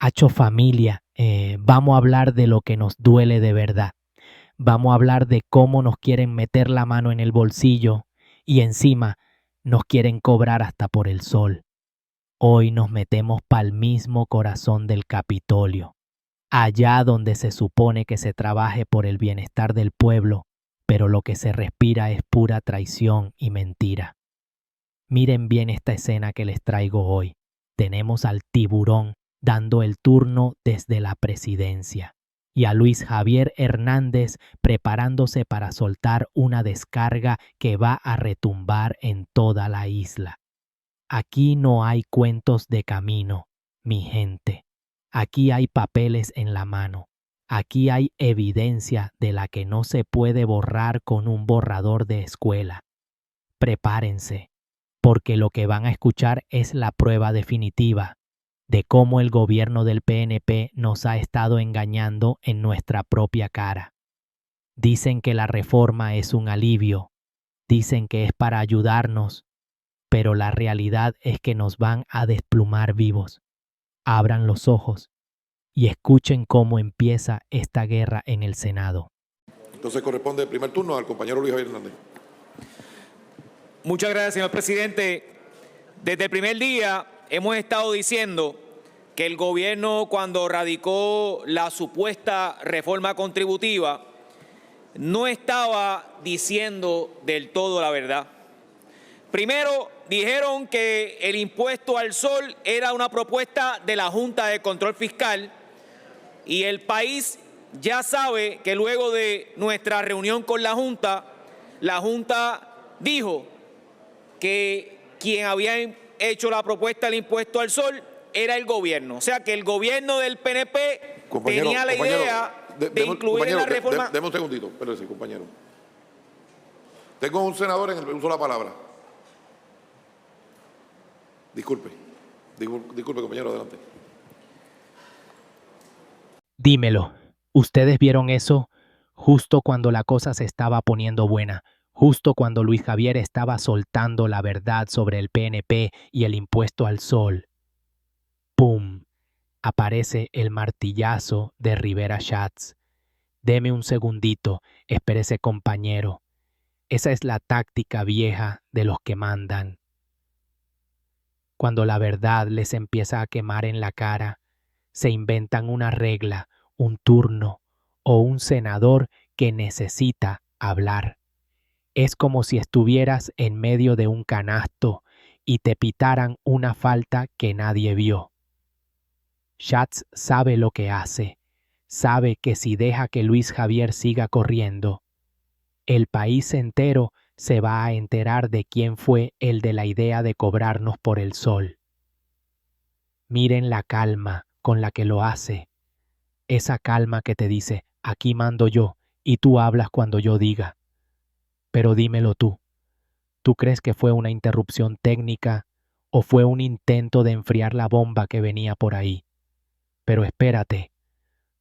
Hacho familia, vamos a hablar de lo que nos duele de verdad. Vamos a hablar de cómo nos quieren meter la mano en el bolsillo y encima nos quieren cobrar hasta por el sol. Hoy nos metemos pa'l mismo corazón del Capitolio, allá donde se supone que se trabaje por el bienestar del pueblo, pero lo que se respira es pura traición y mentira. Miren bien esta escena que les traigo hoy. Tenemos al tiburón dando el turno desde la presidencia y a Luis Javier Hernández preparándose para soltar una descarga que va a retumbar en toda la isla. Aquí no hay cuentos de camino, mi gente. Aquí hay papeles en la mano. Aquí hay evidencia de la que no se puede borrar con un borrador de escuela. Prepárense, porque lo que van a escuchar es la prueba definitiva de cómo el gobierno del PNP nos ha estado engañando en nuestra propia cara. Dicen que la reforma es un alivio, dicen que es para ayudarnos, pero la realidad es que nos van a desplumar vivos. Abran los ojos y escuchen cómo empieza esta guerra en el Senado. Entonces corresponde el primer turno al compañero Luis Javier Hernández. Muchas gracias, señor presidente. Desde el primer día hemos estado diciendo que el gobierno, cuando radicó la supuesta reforma contributiva, no estaba diciendo del todo la verdad. Primero, dijeron que el impuesto al sol era una propuesta de la Junta de Control Fiscal y el país ya sabe que luego de nuestra reunión con la Junta dijo que quien había hecho la propuesta del impuesto al sol era el gobierno. O sea, que el gobierno del PNP tenía la idea de incluir en la reforma. Deme un segundito, espérese, compañero. Tengo un senador en el uso de la palabra. Disculpe, compañero, adelante. Dímelo, ¿ustedes vieron eso? Justo cuando la cosa se estaba poniendo buena, justo cuando Luis Javier estaba soltando la verdad sobre el PNP y el impuesto al sol. ¡Pum! Aparece el martillazo de Rivera Schatz. Deme un segundito, espérese compañero. Esa es la táctica vieja de los que mandan. Cuando la verdad les empieza a quemar en la cara, se inventan una regla, un turno o un senador que necesita hablar. Es como si estuvieras en medio de un canasto y te pitaran una falta que nadie vio. Schatz sabe lo que hace, sabe que si deja que Luis Javier siga corriendo, el país entero se va a enterar de quién fue el de la idea de cobrarnos por el sol. Miren la calma con la que lo hace. Esa calma que te dice, aquí mando yo, y tú hablas cuando yo diga. Pero dímelo tú. ¿Tú crees que fue una interrupción técnica o fue un intento de enfriar la bomba que venía por ahí? Pero espérate,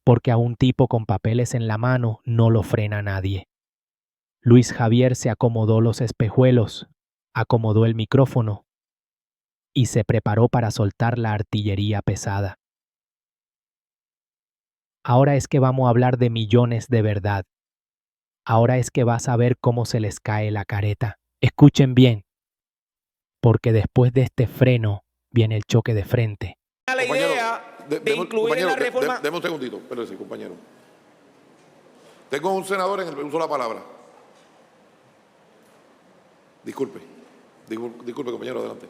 porque a un tipo con papeles en la mano no lo frena nadie. Luis Javier se acomodó los espejuelos, acomodó el micrófono y se preparó para soltar la artillería pesada. Ahora es que vamos a hablar de millones de verdad. Ahora es que vas a ver cómo se les cae la careta. Escuchen bien, porque después de este freno viene el choque de frente. La idea de incluir en la reforma. Deme un segundito, espérese, compañero. Tengo un senador en el uso de la palabra. Disculpe, compañero, adelante.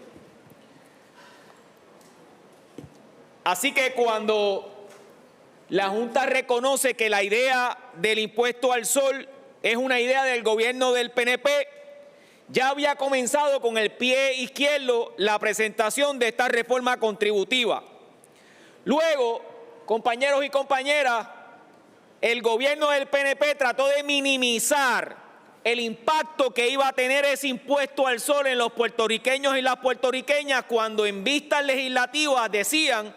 Así que cuando la Junta reconoce que la idea del impuesto al sol es una idea del gobierno del PNP, ya había comenzado con el pie izquierdo la presentación de esta reforma contributiva. Luego, compañeros y compañeras, el gobierno del PNP trató de minimizar el impacto que iba a tener ese impuesto al sol en los puertorriqueños y las puertorriqueñas cuando en vistas legislativas decían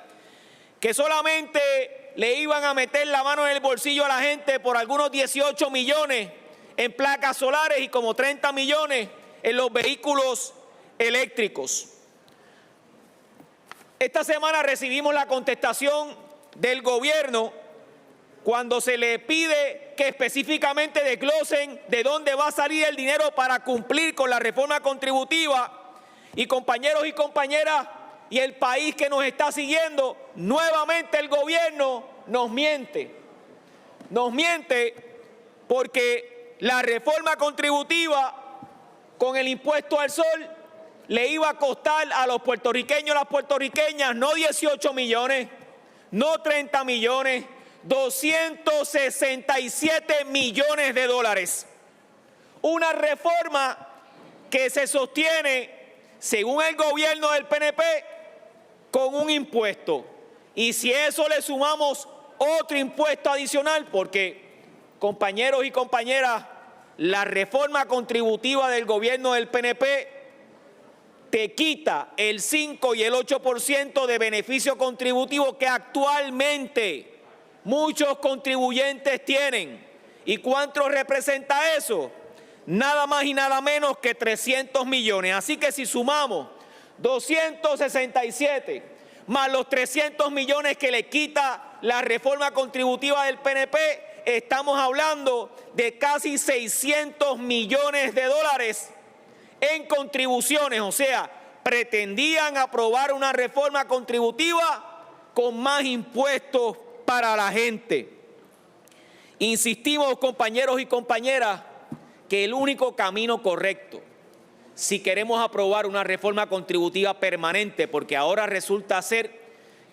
que solamente le iban a meter la mano en el bolsillo a la gente por algunos 18 millones en placas solares y como 30 millones en los vehículos eléctricos. Esta semana recibimos la contestación del gobierno cuando se le pide que específicamente desglosen de dónde va a salir el dinero para cumplir con la reforma contributiva. Y compañeros y compañeras, y el país que nos está siguiendo, nuevamente el gobierno nos miente. Nos miente porque la reforma contributiva con el impuesto al sol le iba a costar a los puertorriqueños y las puertorriqueñas no 18 millones, no 30 millones, 267 millones de dólares. Una reforma que se sostiene, según el gobierno del PNP, con un impuesto. Y si a eso le sumamos otro impuesto adicional, porque, compañeros y compañeras, la reforma contributiva del gobierno del PNP te quita el 5 y el 8% de beneficio contributivo que actualmente muchos contribuyentes tienen. ¿Y cuánto representa eso? Nada más y nada menos que 300 millones. Así que si sumamos 267 más los 300 millones que le quita la reforma contributiva del PNP, estamos hablando de casi 600 millones de dólares en contribuciones. O sea, pretendían aprobar una reforma contributiva con más impuestos para la gente. Insistimos, compañeros y compañeras, que el único camino correcto, si queremos aprobar una reforma contributiva permanente, porque ahora resulta ser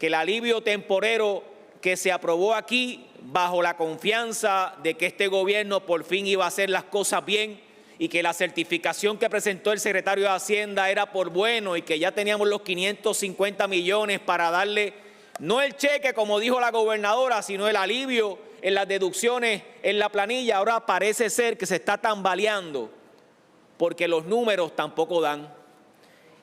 que el alivio temporero que se aprobó aquí, bajo la confianza de que este gobierno por fin iba a hacer las cosas bien y que la certificación que presentó el secretario de Hacienda era por bueno y que ya teníamos los 550 millones para darle, no el cheque como dijo la gobernadora, sino el alivio en las deducciones en la planilla. Ahora parece ser que se está tambaleando porque los números tampoco dan.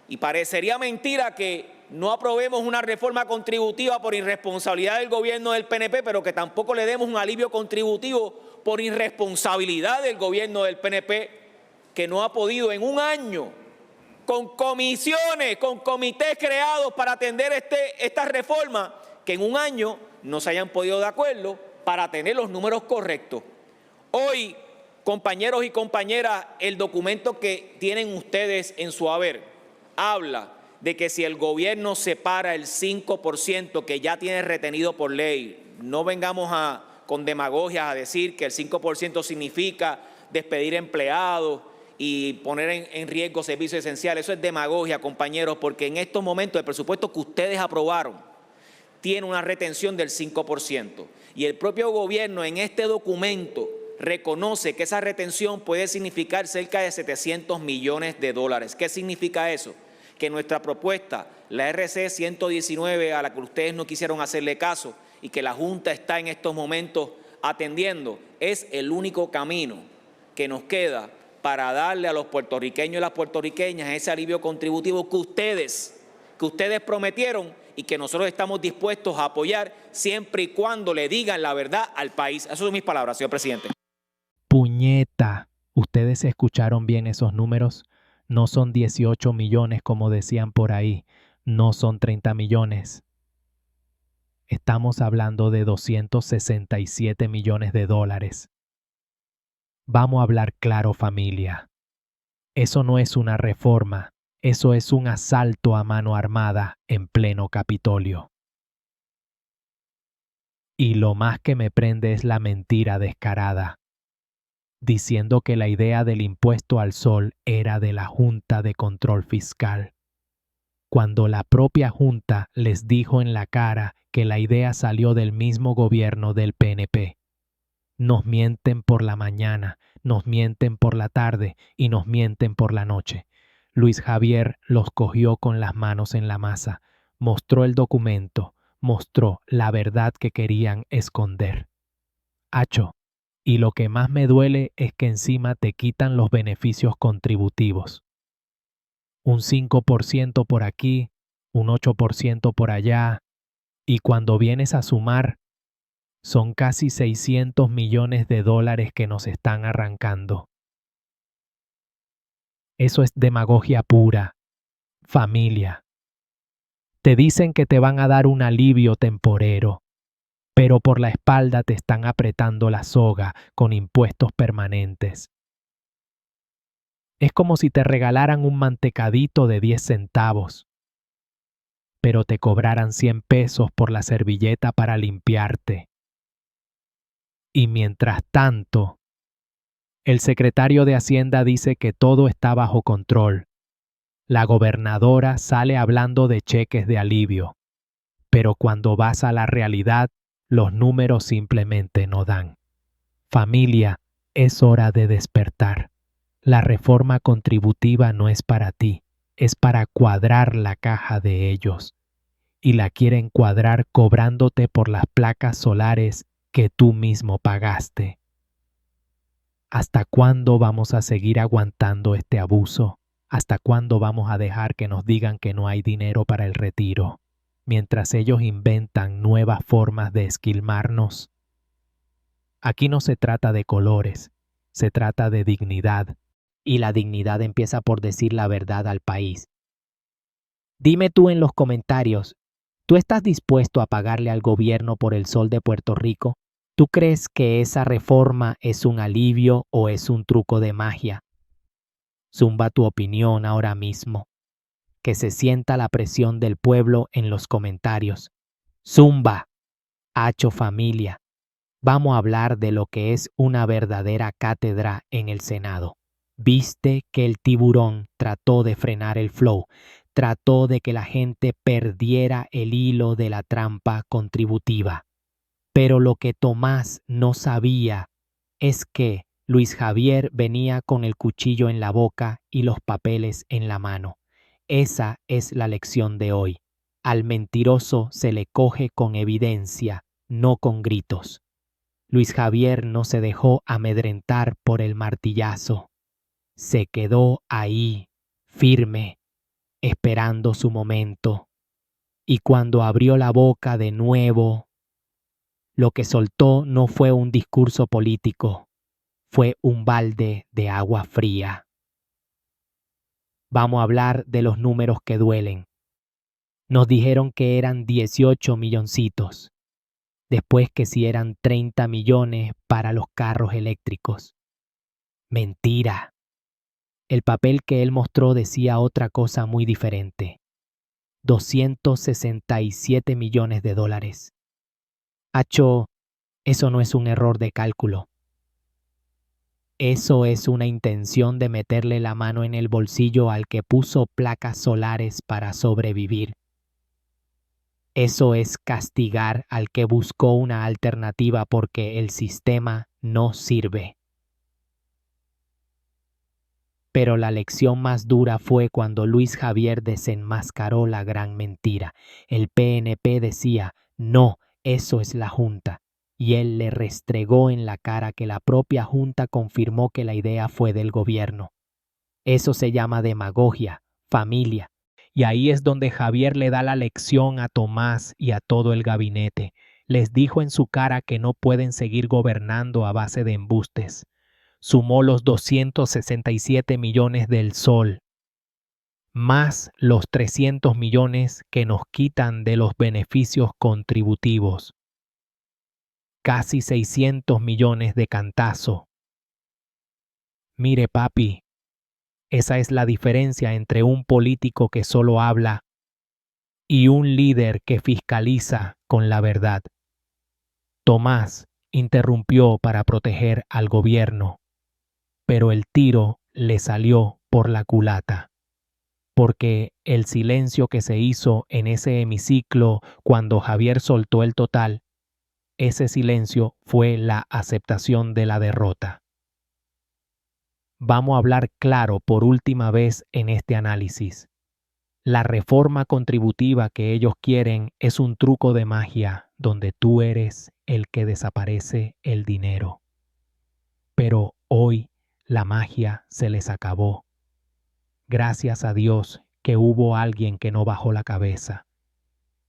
Y parecería mentira que no aprobemos una reforma contributiva por irresponsabilidad del gobierno del PNP, pero que tampoco le demos un alivio contributivo por irresponsabilidad del gobierno del PNP, que no ha podido en un año, con comisiones, con comités creados para atender esta reforma, que en un año no se hayan podido de acuerdo para tener los números correctos. Hoy, compañeros y compañeras, el documento que tienen ustedes en su haber habla de que si el gobierno separa el 5% que ya tiene retenido por ley, no vengamos con demagogias a decir que el 5% significa despedir empleados y poner en riesgo servicios esenciales. Eso es demagogia, compañeros, porque en estos momentos el presupuesto que ustedes aprobaron tiene una retención del 5%. Y el propio gobierno en este documento reconoce que esa retención puede significar cerca de 700 millones de dólares. ¿Qué significa eso? Que nuestra propuesta, la RC 119, a la que ustedes no quisieron hacerle caso y que la Junta está en estos momentos atendiendo, es el único camino que nos queda para darle a los puertorriqueños y las puertorriqueñas ese alivio contributivo que ustedes prometieron y que nosotros estamos dispuestos a apoyar siempre y cuando le digan la verdad al país. Esas son mis palabras, señor presidente. Puñeta, ¿ustedes escucharon bien esos números? No son 18 millones como decían por ahí, no son 30 millones. Estamos hablando de 267 millones de dólares. Vamos a hablar claro, familia. Eso no es una reforma, eso es un asalto a mano armada en pleno Capitolio. Y lo más que me prende es la mentira descarada, diciendo que la idea del impuesto al sol era de la Junta de Control Fiscal, cuando la propia Junta les dijo en la cara que la idea salió del mismo gobierno del PNP. Nos mienten por la mañana, nos mienten por la tarde y nos mienten por la noche. Luis Javier los cogió con las manos en la masa, mostró el documento, mostró la verdad que querían esconder. Acho. Y lo que más me duele es que encima te quitan los beneficios contributivos. Un 5% por aquí, un 8% por allá, y cuando vienes a sumar, son casi 600 millones de dólares que nos están arrancando. Eso es demagogia pura, familia. Te dicen que te van a dar un alivio temporero, pero por la espalda te están apretando la soga con impuestos permanentes. Es como si te regalaran un mantecadito de 10 centavos, pero te cobraran 100 pesos por la servilleta para limpiarte. Y mientras tanto, el secretario de Hacienda dice que todo está bajo control. La gobernadora sale hablando de cheques de alivio, pero cuando vas a la realidad, los números simplemente no dan. Familia, es hora de despertar. La reforma contributiva no es para ti, es para cuadrar la caja de ellos. Y la quieren cuadrar cobrándote por las placas solares que tú mismo pagaste. ¿Hasta cuándo vamos a seguir aguantando este abuso? ¿Hasta cuándo vamos a dejar que nos digan que no hay dinero para el retiro, mientras ellos inventan nuevas formas de esquilmarnos? Aquí no se trata de colores, se trata de dignidad. Y la dignidad empieza por decir la verdad al país. Dime tú en los comentarios, ¿tú estás dispuesto a pagarle al gobierno por el sol de Puerto Rico? ¿Tú crees que esa reforma es un alivio o es un truco de magia? Zumba tu opinión ahora mismo. Que se sienta la presión del pueblo en los comentarios. Zumba, hacho familia. Vamos a hablar de lo que es una verdadera cátedra en el Senado. Viste que el tiburón trató de frenar el flow, trató de que la gente perdiera el hilo de la trampa contributiva. Pero lo que Tomás no sabía es que Luis Javier venía con el cuchillo en la boca y los papeles en la mano. Esa es la lección de hoy. Al mentiroso se le coge con evidencia, no con gritos. Luis Javier no se dejó amedrentar por el martillazo. Se quedó ahí, firme, esperando su momento. Y cuando abrió la boca de nuevo, lo que soltó no fue un discurso político, fue un balde de agua fría. Vamos a hablar de los números que duelen. Nos dijeron que eran 18 milloncitos, después que si eran 30 millones para los carros eléctricos. Mentira. El papel que él mostró decía otra cosa muy diferente. 267 millones de dólares. Acho, eso no es un error de cálculo. Eso es una intención de meterle la mano en el bolsillo al que puso placas solares para sobrevivir. Eso es castigar al que buscó una alternativa porque el sistema no sirve. Pero la lección más dura fue cuando Luis Javier desenmascaró la gran mentira. El PNP decía, no, eso es la Junta. Y él le restregó en la cara que la propia Junta confirmó que la idea fue del gobierno. Eso se llama demagogia, familia. Y ahí es donde Javier le da la lección a Tomás y a todo el gabinete. Les dijo en su cara que no pueden seguir gobernando a base de embustes. Sumó los 267 millones del sol, más los 300 millones que nos quitan de los beneficios contributivos. Casi 600 millones de cantazo. Mire, papi, esa es la diferencia entre un político que solo habla y un líder que fiscaliza con la verdad. Tomás interrumpió para proteger al gobierno, pero el tiro le salió por la culata, porque el silencio que se hizo en ese hemiciclo cuando Javier soltó el total, ese silencio fue la aceptación de la derrota. Vamos a hablar claro por última vez en este análisis. La reforma contributiva que ellos quieren es un truco de magia donde tú eres el que desaparece el dinero. Pero hoy la magia se les acabó. Gracias a Dios que hubo alguien que no bajó la cabeza,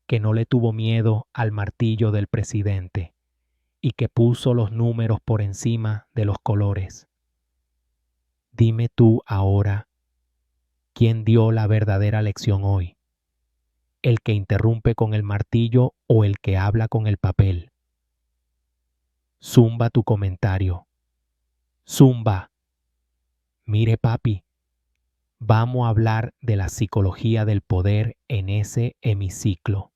que no le tuvo miedo al martillo del presidente y que puso los números por encima de los colores. Dime tú ahora, ¿quién dio la verdadera lección hoy? ¿El que interrumpe con el martillo o el que habla con el papel? Zumba tu comentario. Zumba. Mire, papi, vamos a hablar de la psicología del poder en ese hemiciclo.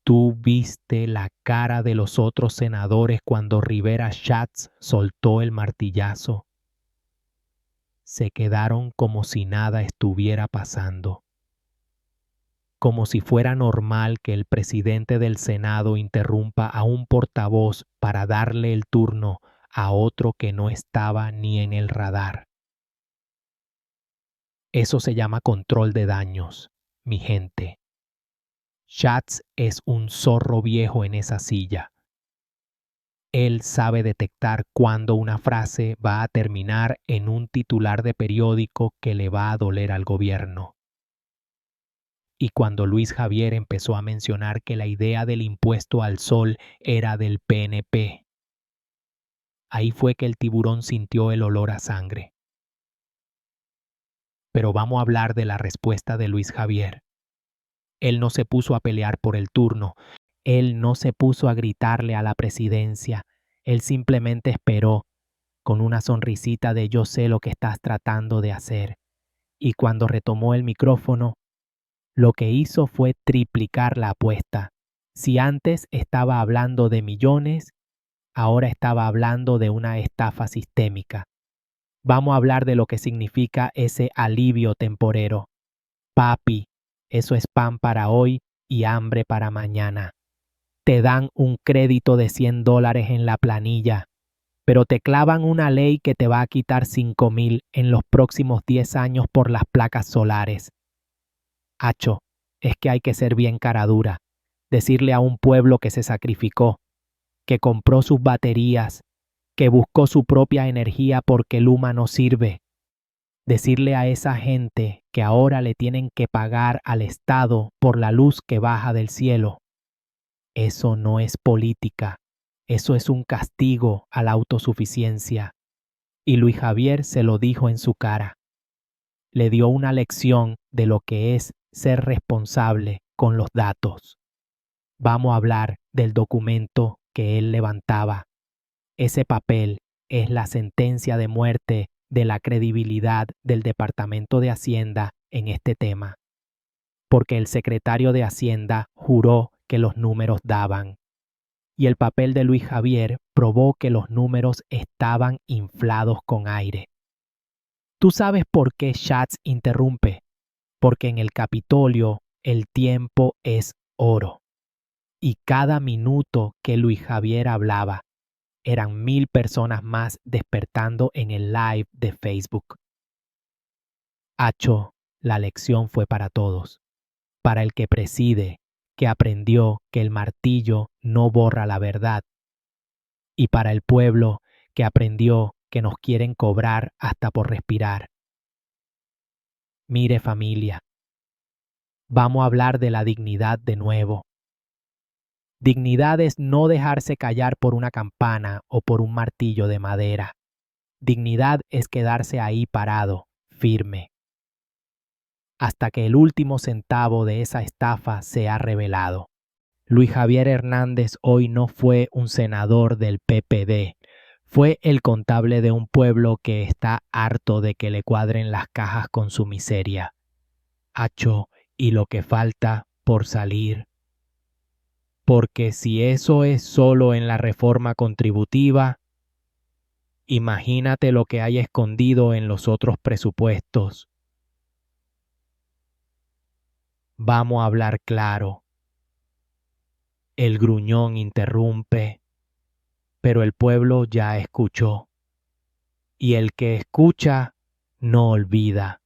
¿Tú viste la cara de los otros senadores cuando Rivera Schatz soltó el martillazo? Se quedaron como si nada estuviera pasando. Como si fuera normal que el presidente del Senado interrumpa a un portavoz para darle el turno a otro que no estaba ni en el radar. Eso se llama control de daños, mi gente. Schatz es un zorro viejo en esa silla. Él sabe detectar cuándo una frase va a terminar en un titular de periódico que le va a doler al gobierno. Y cuando Luis Javier empezó a mencionar que la idea del impuesto al sol era del PNP, ahí fue que el tiburón sintió el olor a sangre. Pero vamos a hablar de la respuesta de Luis Javier. Él no se puso a pelear por el turno. Él no se puso a gritarle a la presidencia. Él simplemente esperó con una sonrisita de yo sé lo que estás tratando de hacer. Y cuando retomó el micrófono, lo que hizo fue triplicar la apuesta. Si antes estaba hablando de millones, ahora estaba hablando de una estafa sistémica. Vamos a hablar de lo que significa ese alivio temporero. Papi, eso es pan para hoy y hambre para mañana. Te dan un crédito de $100 en la planilla, pero te clavan una ley que te va a quitar 5,000 en los próximos 10 años por las placas solares. Acho, es que hay que ser bien caradura. Decirle a un pueblo que se sacrificó, que compró sus baterías, que buscó su propia energía porque Luma no sirve. Decirle a esa gente que ahora le tienen que pagar al Estado por la luz que baja del cielo. Eso no es política, eso es un castigo a la autosuficiencia. Y Luis Javier se lo dijo en su cara. Le dio una lección de lo que es ser responsable con los datos. Vamos a hablar del documento que él levantaba. Ese papel es la sentencia de muerte de la credibilidad del Departamento de Hacienda en este tema, porque el secretario de Hacienda juró que los números daban, y el papel de Luis Javier probó que los números estaban inflados con aire. ¿Tú sabes por qué Schatz interrumpe? Porque en el Capitolio el tiempo es oro, y cada minuto que Luis Javier hablaba, eran 1,000 personas más despertando en el live de Facebook. Acho, la lección fue para todos. Para el que preside, que aprendió que el martillo no borra la verdad. Y para el pueblo, que aprendió que nos quieren cobrar hasta por respirar. Mire, familia, vamos a hablar de la dignidad de nuevo. Dignidad es no dejarse callar por una campana o por un martillo de madera. Dignidad es quedarse ahí parado, firme, hasta que el último centavo de esa estafa sea revelado. Luis Javier Hernández hoy no fue un senador del PPD, fue el contable de un pueblo que está harto de que le cuadren las cajas con su miseria. Acho, y lo que falta por salir. Porque si eso es solo en la reforma contributiva, imagínate lo que hay escondido en los otros presupuestos. Vamos a hablar claro. El gruñón interrumpe, pero el pueblo ya escuchó. Y el que escucha no olvida.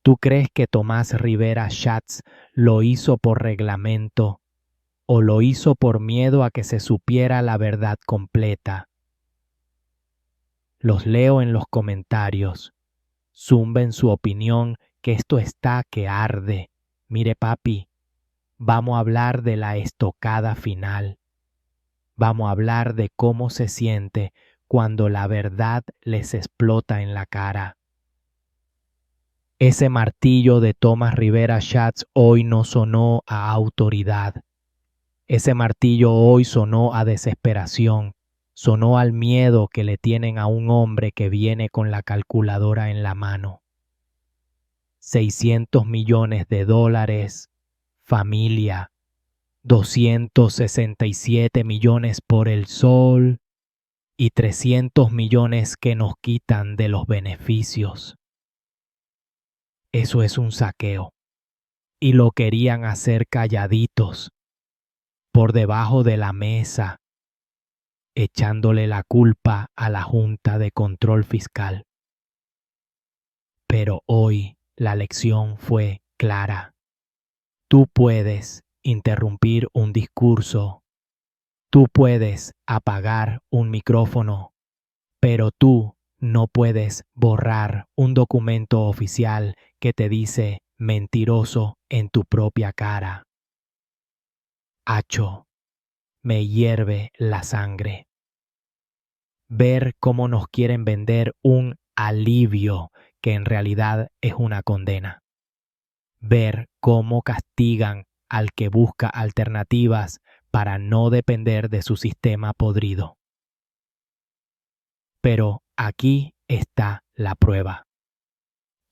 ¿Tú crees que Tomás Rivera Schatz lo hizo por reglamento o lo hizo por miedo a que se supiera la verdad completa? Los leo en los comentarios. Zumben su opinión, que esto está que arde. Mire, papi, vamos a hablar de la estocada final. Vamos a hablar de cómo se siente cuando la verdad les explota en la cara. Ese martillo de Tomás Rivera Schatz hoy no sonó a autoridad. Ese martillo hoy sonó a desesperación, sonó al miedo que le tienen a un hombre que viene con la calculadora en la mano. 600 millones de dólares, familia, 267 millones por el sol y 300 millones que nos quitan de los beneficios. Eso es un saqueo. Y lo querían hacer calladitos, por debajo de la mesa, echándole la culpa a la Junta de Control Fiscal. Pero hoy la lección fue clara. Tú puedes interrumpir un discurso, tú puedes apagar un micrófono, pero tú no puedes borrar un documento oficial que te dice mentiroso en tu propia cara. Acho, me hierve la sangre. Ver cómo nos quieren vender un alivio que en realidad es una condena. Ver cómo castigan al que busca alternativas para no depender de su sistema podrido. Pero aquí está la prueba.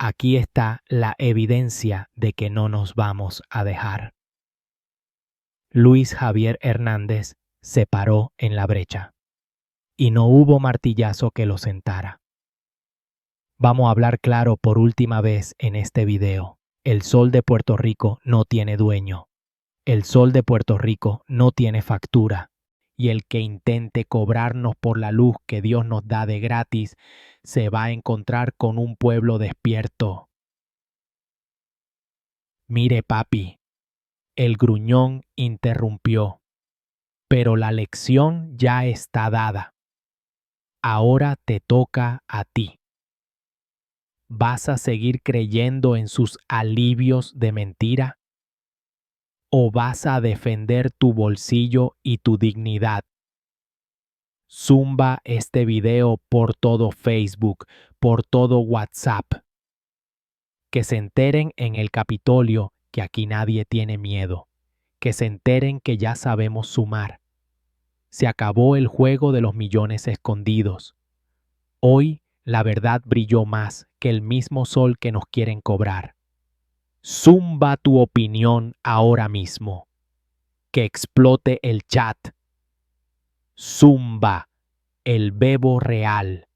Aquí está la evidencia de que no nos vamos a dejar. Luis Javier Hernández se paró en la brecha y no hubo martillazo que lo sentara. Vamos a hablar claro por última vez en este video. El sol de Puerto Rico no tiene dueño. El sol de Puerto Rico no tiene factura. Y el que intente cobrarnos por la luz que Dios nos da de gratis se va a encontrar con un pueblo despierto. Mire, papi, el gruñón interrumpió, pero la lección ya está dada. Ahora te toca a ti. ¿Vas a seguir creyendo en sus alivios de mentira? ¿O vas a defender tu bolsillo y tu dignidad? Zumba este video por todo Facebook, por todo WhatsApp. Que se enteren en el Capitolio que aquí nadie tiene miedo. Que se enteren que ya sabemos sumar. Se acabó el juego de los millones escondidos. Hoy la verdad brilló más que el mismo sol que nos quieren cobrar. Zumba tu opinión ahora mismo. Que explote el chat. Zumba, el bebo real.